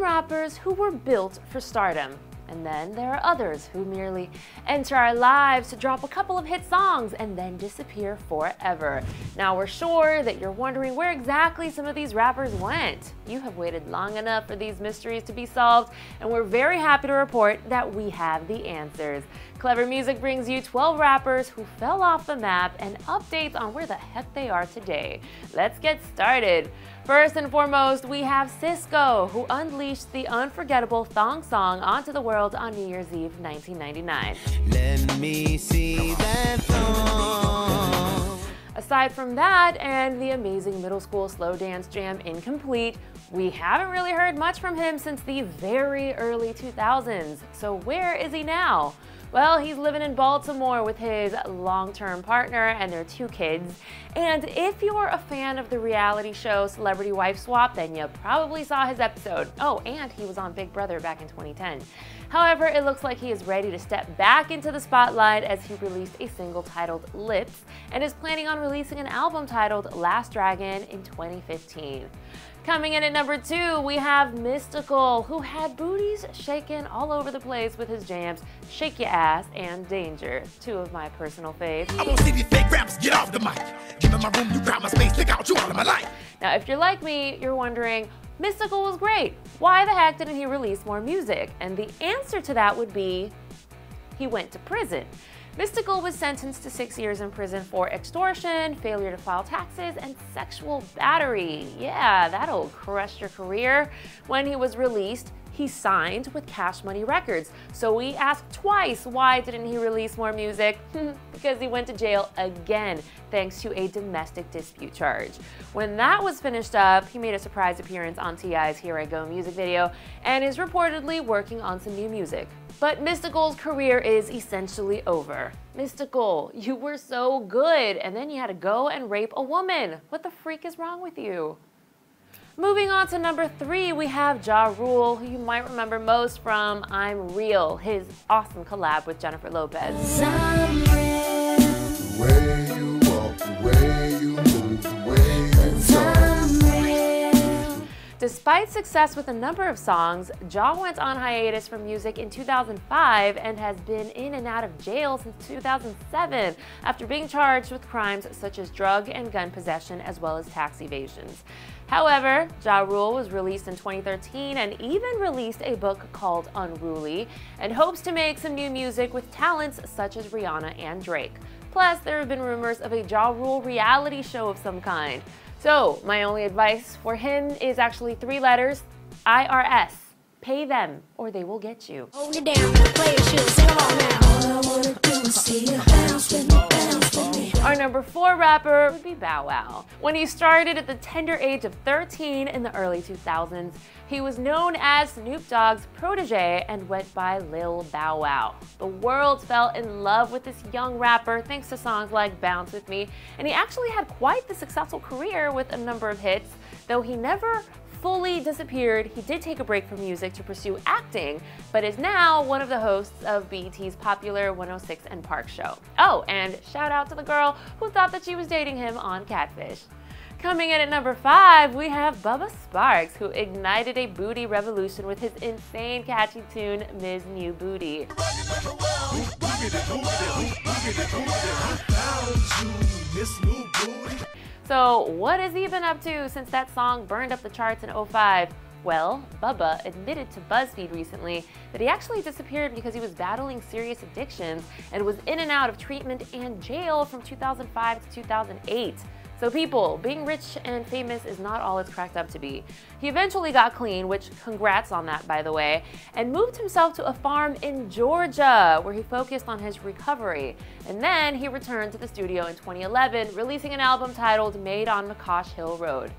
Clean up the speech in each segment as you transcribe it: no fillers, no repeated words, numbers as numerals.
rappers who were built for stardom. And then there are others who merely enter our lives to drop a couple of hit songs and then disappear forever. Now we're sure that you're wondering where exactly some of these rappers went. You have waited long enough for these mysteries to be solved, and we're very happy to report that we have the answers. Clevver Music brings you 12 rappers who fell off the map and updates on where the heck they are today. Let's get started. First and foremost, we have Sisqó, who unleashed the unforgettable Thong Song onto the world on New Year's Eve 1999. Let me see that thong. Aside from that and the amazing middle school slow dance jam Incomplete, we haven't really heard much from him since the very early 2000s. So where is he now? Well, he's living in Baltimore with his long-term partner and their 2 kids. And if you're a fan of the reality show Celebrity Wife Swap, then you probably saw his episode. Oh, and he was on Big Brother back in 2010. However, it looks like he is ready to step back into the spotlight as he released a single titled Lips and is planning on releasing an album titled Last Dragon in 2015. Coming in at number 2, we have Mystikal, who had booties shaken all over the place with his jams Shake Ya Ass and Danger, 2 of my personal faves. I won't see these fake raps, get off the mic. Give me my room, you crowd my space, stick out you all of my life. Now, if you're like me, you're wondering, Mystikal was great. Why the heck didn't he release more music? And the answer to that would be, he went to prison. Mystikal was sentenced to 6 years in prison for extortion, failure to file taxes, and sexual battery. Yeah, that'll crush your career. When he was released, he signed with Cash Money Records. So we asked twice, why didn't he release more music? Because he went to jail again, thanks to a domestic dispute charge. When that was finished up, he made a surprise appearance on T.I.'s Here I Go music video and is reportedly working on some new music. But Mystikal's career is essentially over. Mystikal, you were so good, and then you had to go and rape a woman. What the freak is wrong with you? Moving on to number 3, we have Ja Rule, who you might remember most from I'm Real, his awesome collab with Jennifer Lopez. I'm real. The way you walk, the way you move, the way you talk. Despite success with a number of songs, Ja went on hiatus from music in 2005 and has been in and out of jail since 2007 after being charged with crimes such as drug and gun possession as well as tax evasions. However, Ja Rule was released in 2013 and even released a book called Unruly and hopes to make some new music with talents such as Rihanna and Drake. Plus, there have been rumors of a Ja Rule reality show of some kind. So, my only advice for him is actually 3 letters, IRS. Pay them, or they will get you. Hold it down, play your shoes, sing along now. All I wanna do is see you bounce with me, bounce with me. Our number 4 rapper would be Bow Wow. When he started at the tender age of 13 in the early 2000s, he was known as Snoop Dogg's protege and went by Lil Bow Wow. The world fell in love with this young rapper thanks to songs like Bounce With Me, and he actually had quite the successful career with a number of hits. Though he never fully disappeared, he did take a break from music to pursue acting, but is now one of the hosts of BET's popular 106 & Park show. Oh, and shout out to the girl who thought that she was dating him on Catfish. Coming in at number 5, we have Bubba Sparxxx, who ignited a booty revolution with his insane catchy tune, Ms. New Booty. So what has he been up to since that song burned up the charts in 2005? Well, Bubba admitted to BuzzFeed recently that he actually disappeared because he was battling serious addictions and was in and out of treatment and jail from 2005 to 2008. So people, being rich and famous is not all it's cracked up to be. He eventually got clean, which congrats on that by the way, and moved himself to a farm in Georgia where he focused on his recovery. And then he returned to the studio in 2011, releasing an album titled Made on McCosh Hill Road.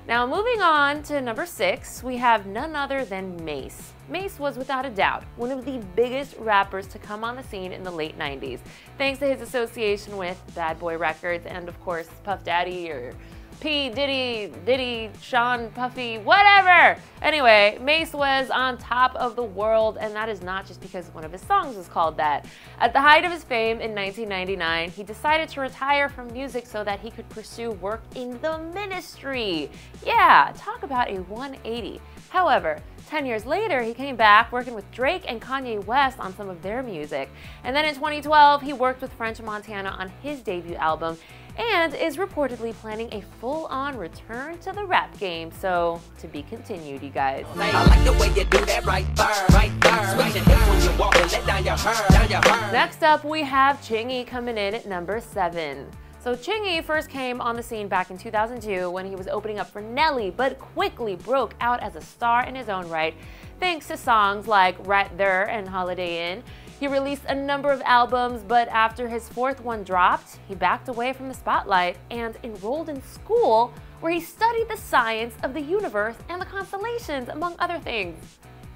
Now moving on to number 6, we have none other than Mase. Mase was without a doubt one of the biggest rappers to come on the scene in the late 90s, thanks to his association with Bad Boy Records and of course Puff Daddy or P. Diddy, Sean, Puffy, whatever! Anyway, Mase was on top of the world, and that is not just because one of his songs was called that. At the height of his fame in 1999, he decided to retire from music so that he could pursue work in the ministry. Yeah, talk about a 180. However, 10 years later, he came back working with Drake and Kanye West on some of their music. And then in 2012, he worked with French Montana on his debut album and is reportedly planning a full-on return to the rap game. So, to be continued, you guys. I like the way you do that right there, right there. Switch your hips when you walk and let down your hair, down your hair. Next up, we have Chingy coming in at number 7. So Chingy first came on the scene back in 2002 when he was opening up for Nelly, but quickly broke out as a star in his own right, thanks to songs like Right There and Holiday Inn. He released a number of albums, but after his 4th one dropped, he backed away from the spotlight and enrolled in school where he studied the science of the universe and the constellations, among other things.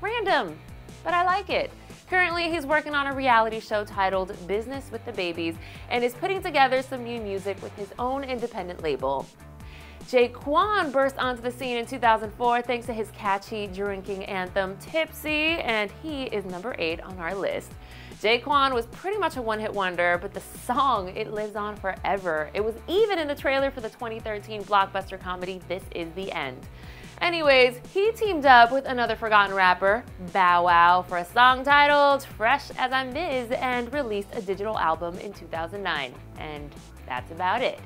Random, but I like it. Currently, he's working on a reality show titled Business with the Babies and is putting together some new music with his own independent label. Jaquan burst onto the scene in 2004 thanks to his catchy drinking anthem Tipsy, and he is number 8 on our list. Jaquan was pretty much a one-hit wonder, but the song, it lives on forever. It was even in the trailer for the 2013 blockbuster comedy This Is the End. Anyways, he teamed up with another forgotten rapper, Bow Wow, for a song titled Fresh as I'm Biz and released a digital album in 2009. And that's about it.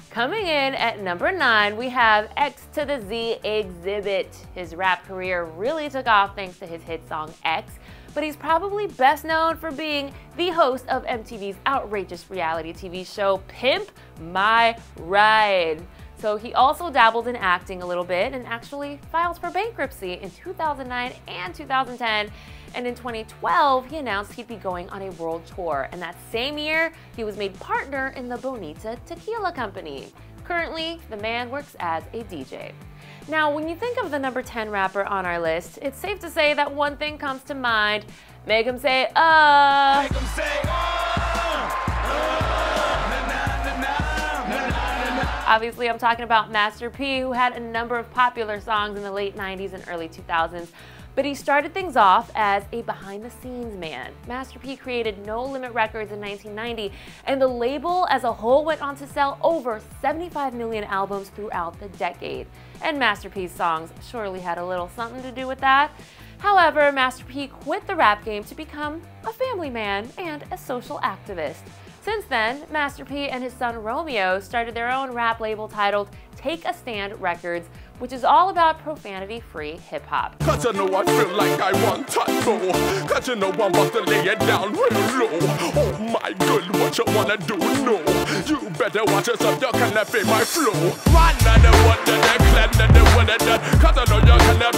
Coming in at number 9, we have X to the Z Exhibit. His rap career really took off thanks to his hit song X, but he's probably best known for being the host of MTV's outrageous reality TV show Pimp My Ride. So he also dabbled in acting a little bit and actually filed for bankruptcy in 2009 and 2010. And in 2012, he announced he'd be going on a world tour. And that same year, he was made partner in the Bonita Tequila Company. Currently, the man works as a DJ. Now, when you think of the number 10 rapper on our list, it's safe to say that one thing comes to mind. Make him say, Make 'em say, Obviously, I'm talking about Master P, who had a number of popular songs in the late 90s and early 2000s, but he started things off as a behind-the-scenes man. Master P created No Limit Records in 1990, and the label as a whole went on to sell over 75 million albums throughout the decade. And Master P's songs surely had a little something to do with that. However, Master P quit the rap game to become a family man and a social activist. Since then, Master P and his son Romeo started their own rap label titled Take a Stand Records, which is all about profanity-free hip-hop. Cause you know I feel like I want to, cause you know I'm about to lay it down real low. Oh my God, what you wanna do? No, you better watch yourself, you cannot feel my flow. One and the one, and the clan, and the one and the, cause I know you cannot